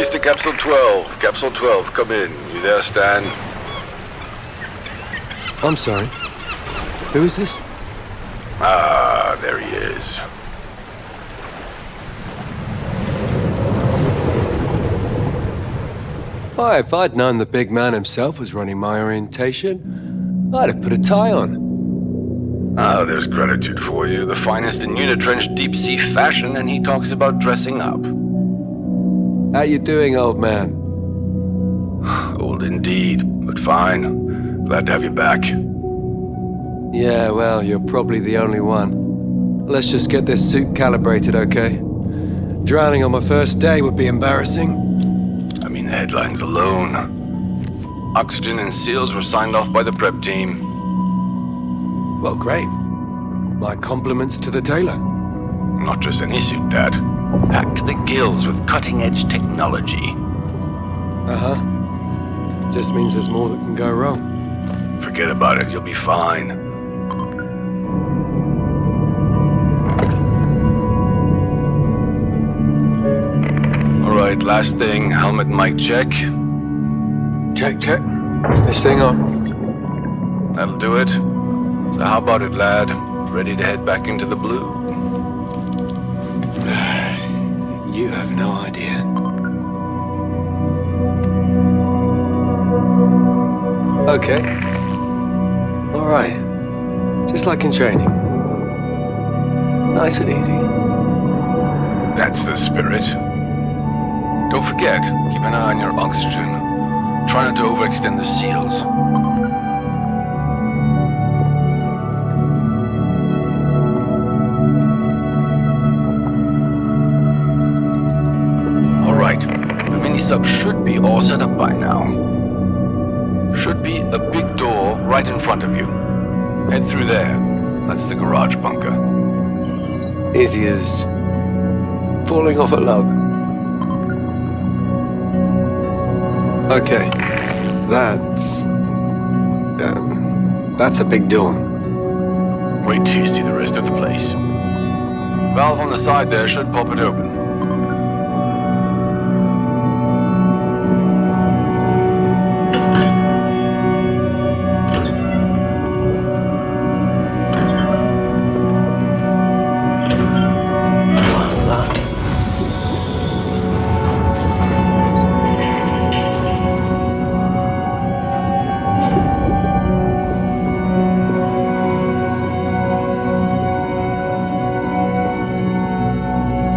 Release to Capsule 12. Capsule 12, come in. You there, Stan? I'm sorry. Who is this? Ah, there he is. Why, if I'd known the big man himself was running my orientation, I'd have put a tie on. Ah, there's gratitude for you. The finest in unitrench deep-sea fashion, and he talks about dressing up. How you doing, old man? Old indeed, but fine. Glad to have you back. Yeah, well, you're probably the only one. Let's just get this suit calibrated, okay? Drowning on my first day would be embarrassing. I mean, the headlines alone. Oxygen and seals were signed off by the prep team. Well, great. My compliments to the tailor. Not just any suit, Dad. Packed to the gills with cutting-edge technology. Uh-huh. Just means there's more that can go wrong. Forget about it, you'll be fine. Alright, last thing, helmet mic check. Check. This thing on. That'll do it. So how about it, lad? Ready to head back into the blue? You have no idea. Okay. All right. Just like in training. Nice and easy. That's the spirit. Don't forget, keep an eye on your oxygen. Try not to overextend the seals. The mini-sub should be all set up by now. Should be a big door right in front of you. Head through there. That's the garage bunker. Easy as falling off a log. Okay. That's a big door. Wait till you see the rest of the place. Valve on the side there should pop it open.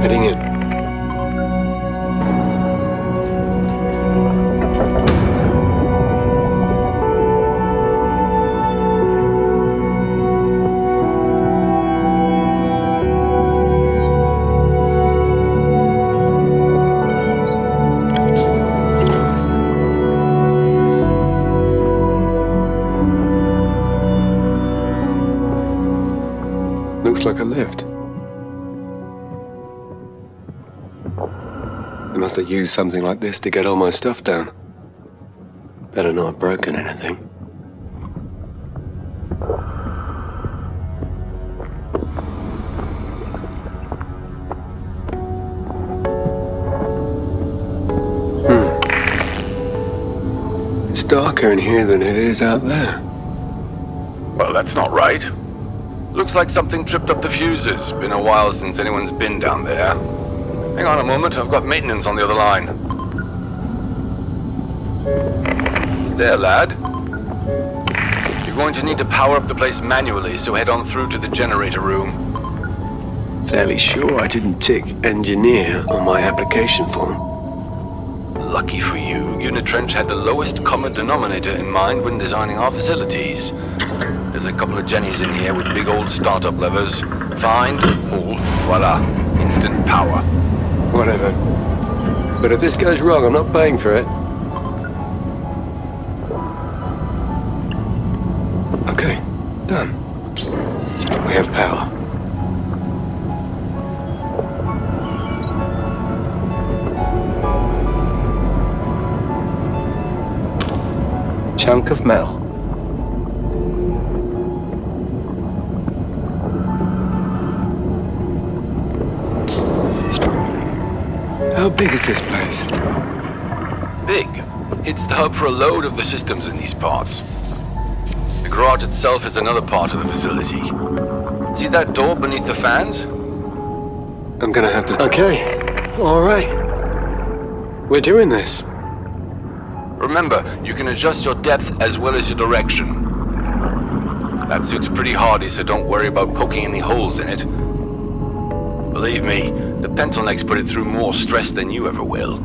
Heading in. Looks like a lift. They must have used something like this to get all my stuff down. Better not have broken anything. It's darker in here than it is out there. Well, that's not right. Looks like something tripped up the fuses. Been a while since anyone's been down there. Hang on a moment, I've got maintenance on the other line. There, lad. You're going to need to power up the place manually, so head on through to the generator room. Fairly sure I didn't tick engineer on my application form. Lucky for you, Unitrench had the lowest common denominator in mind when designing our facilities. There's a couple of jennies in here with big old startup levers. Find, pull, voila, instant power. Whatever. But if this goes wrong, I'm not paying for it. Okay, done. We have power. Chunk of metal. How big is this place? big. It's the hub for a load of the systems in these parts. The garage itself is another part of the facility. See that door beneath the fans? I'm gonna have to... Okay, alright. We're doing this. Remember, you can adjust your depth as well as your direction. That suit's pretty hardy, so don't worry about poking any holes in it. Believe me, the pencil necks put it through more stress than you ever will.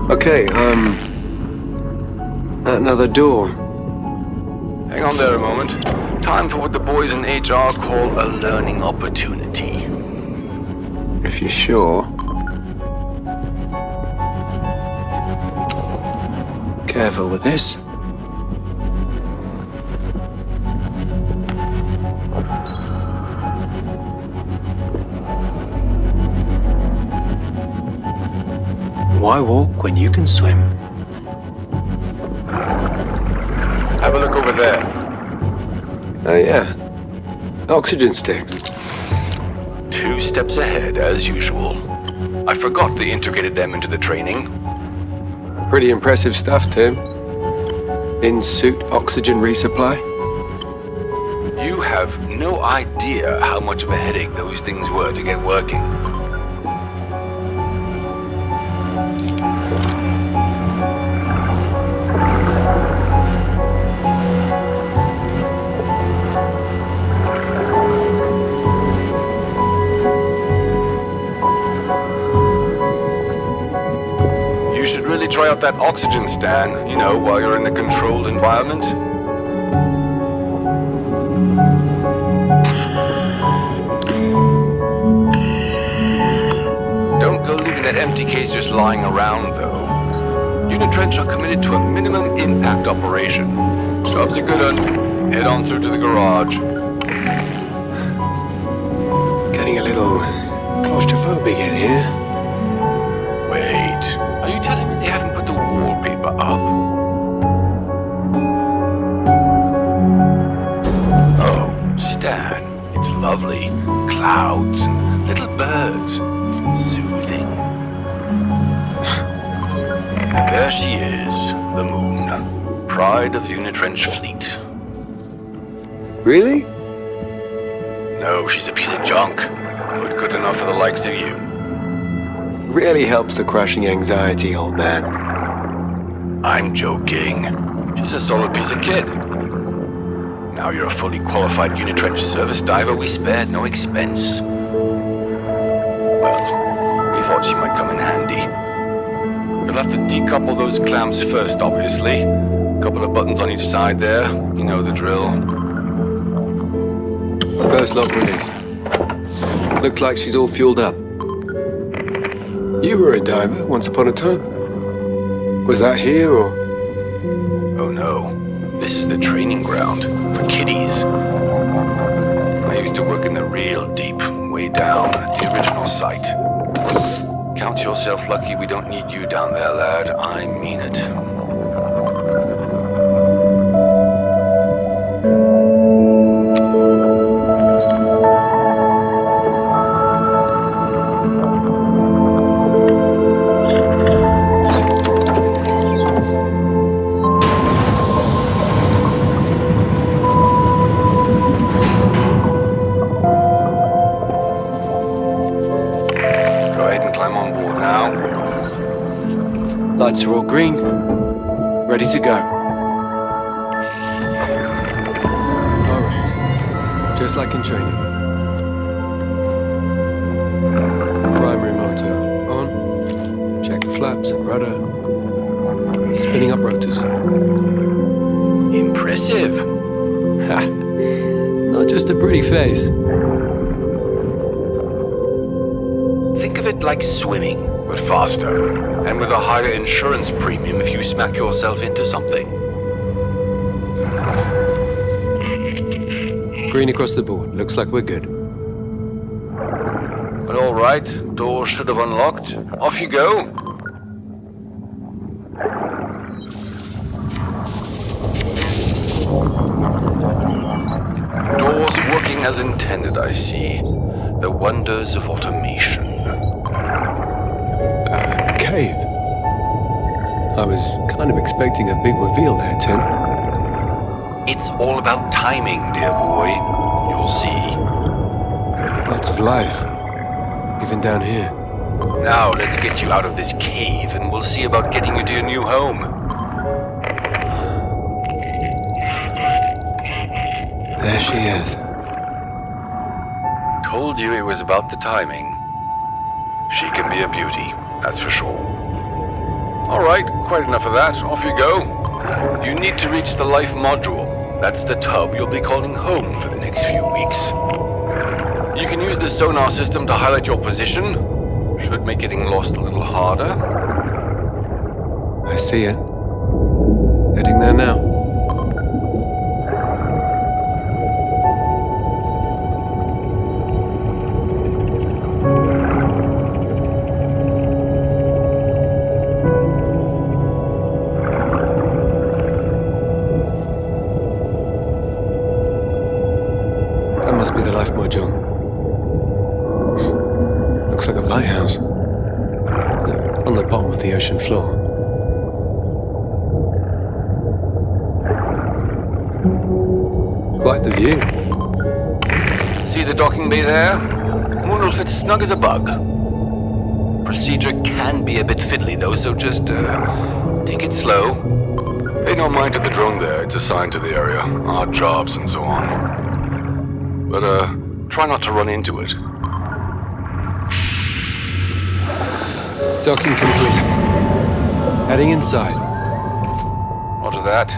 Okay, another door. Hang on there a moment. Time for what the boys in HR call a learning opportunity. If you're sure. Careful with this. Why walk when you can swim? Have a look over there. Oh yeah. Oxygen sticks. 2 steps ahead, as usual. I forgot they integrated them into the training. Pretty impressive stuff, Tim. In-suit oxygen resupply. You have no idea how much of a headache those things were to get working. Try out that oxygen stand, while you're in a controlled environment. Don't go leaving that empty case just lying around, though. Unitrench are committed to a minimum impact operation. Job's a good one. Head on through to the garage. Getting a little claustrophobic in here. Wait, are you telling me they haven't put the wallpaper up? Oh, Stan, it's lovely. Clouds and little birds. Soothing. And there she is, the moon. Pride of the Unitrench fleet. Really? No, she's a piece of junk. But good enough for the likes of you. Really helps the crushing anxiety, old man. I'm joking. She's a solid piece of kit. Now you're a fully qualified Unitrench service diver, we spared no expense. Well, we thought she might come in handy. You'll have to decouple those clamps first, obviously. Couple of buttons on each side there. You know the drill. First lock release. Looks like she's all fueled up. You were a diver once upon a time. Was that here or? Oh no. This is the training ground for kiddies. I used to work in the real deep, way down at the original site. Count yourself lucky we don't need you down there, lad. I mean it. Lights are all green. Ready to go. Alright. Just like in training. Primary motor on. Check flaps and rudder. Spinning up rotors. Impressive. Ha! Not just a pretty face. Think of it like swimming, but faster. And with a higher insurance premium if you smack yourself into something. Green across the board. Looks like we're good. But all right, door should have unlocked. Off you go. Doors working as intended, I see. The wonders of automation. Cave. I was kind of expecting a big reveal there, Tim. It's all about timing, dear boy. You'll see. Lots of life, even down here. Now, let's get you out of this cave, and we'll see about getting you to your new home. There she is. Told you it was about the timing. She can be a beauty, that's for sure. All right, quite enough of that. Off you go. You need to reach the life module. That's the tub you'll be calling home for the next few weeks. You can use the sonar system to highlight your position. Should make getting lost a little harder. I see it. Heading there now. That must be the life module. Looks like a lighthouse. On the bottom of the ocean floor. Quite the view. See the docking bay there? Moon will fit snug as a bug. Procedure can be a bit fiddly though, so just take it slow. Pay no mind to the drone there, it's assigned to the area. Odd jobs and so on. But try not to run into it. Docking complete. Heading inside. Roger that.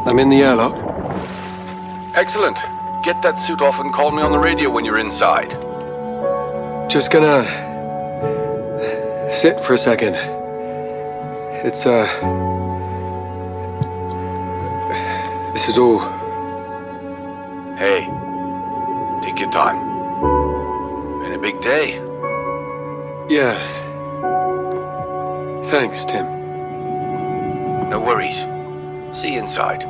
I'm in the airlock. Excellent. Get that suit off and call me on the radio when you're inside. Just gonna sit for a second. It's this is all. Hey, take your time. Been a big day. Yeah. Thanks, Tim. No worries. See you inside.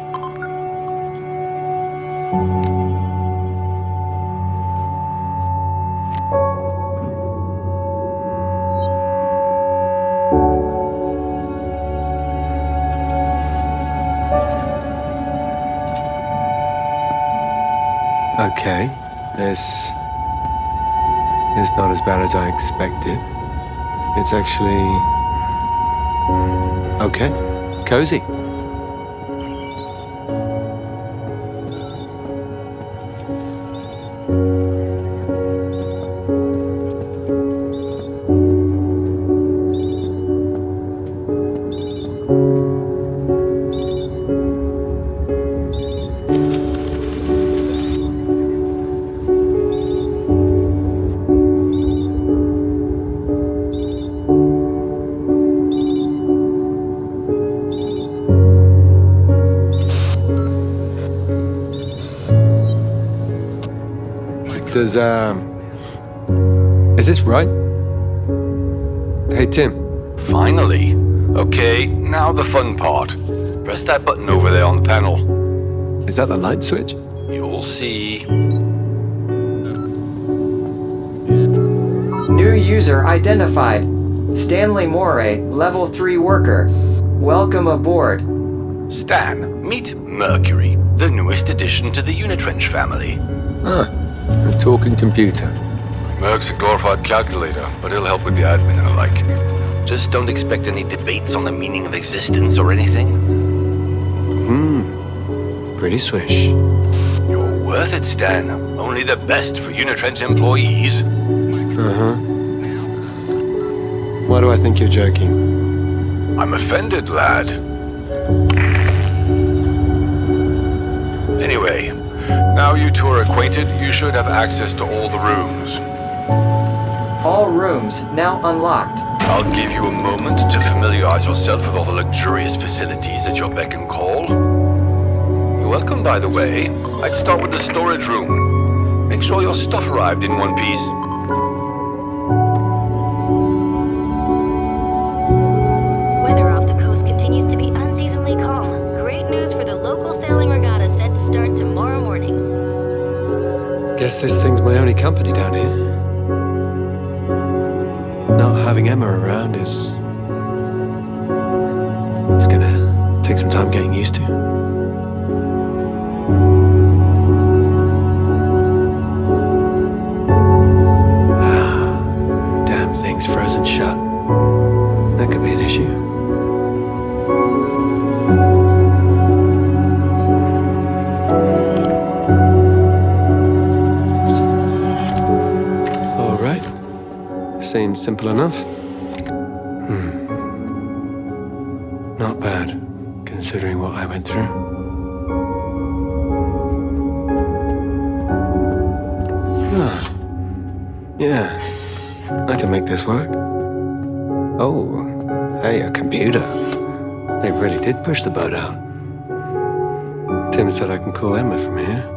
Okay. This is not as bad as I expected. It's actually okay. Cozy. Is this right? Hey, Tim. Finally. Okay, now the fun part. Press that button over there on the panel. Is that the light switch? You'll see. New user identified. Stanley Moray, level 3 worker. Welcome aboard. Stan, meet Mercury, the newest addition to the Unitrench family. Ah, a talking computer. Merc's a glorified calculator, but he'll help with the admin and the like. Just don't expect any debates on the meaning of existence or anything. Pretty swish. You're worth it, Stan. Only the best for Unitrench employees. Why do I think you're joking? I'm offended, lad. Anyway, now you two are acquainted, you should have access to all the rooms. All rooms now unlocked. I'll give you a moment to familiarize yourself with all the luxurious facilities at your beck and call. You're welcome, by the way. I'd start with the storage room. Make sure your stuff arrived in one piece. guess this thing's my only company down here. Not having Emma around is... It's gonna take some time getting used to. Damn thing's frozen shut. That could be an issue. All right. Seems simple enough. Not bad, considering what I went through. Ah. Yeah, I can make this work. Oh, hey, a computer. They really did push the boat out. Tim said I can call Emma from here.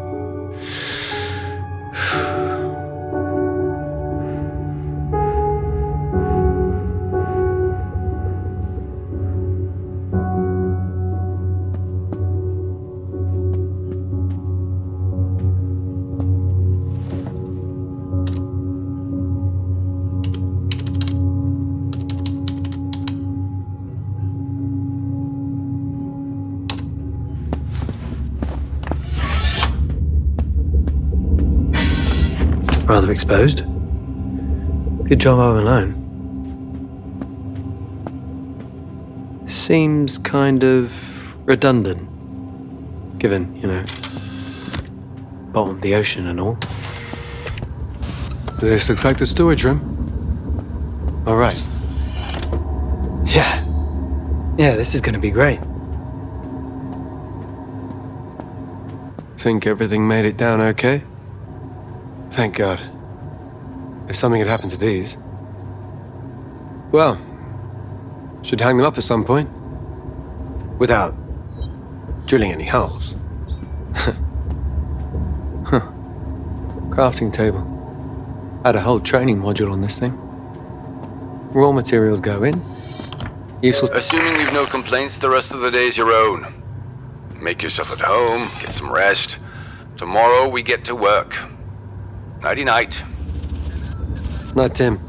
Rather exposed. Good job I'm alone. Seems kind of redundant, given, you know, bottom of the ocean and all. This looks like the storage room. All right. Yeah, this is gonna be great. Think everything made it down okay? Thank God. If something had happened to these... Well, should hang them up at some point. Without drilling any holes. Huh. Crafting table. Had a whole training module on this thing. Raw materials go in. Useful... Assuming you've no complaints, the rest of the day's your own. Make yourself at home, get some rest. Tomorrow we get to work. Nighty-night. Night, Tim.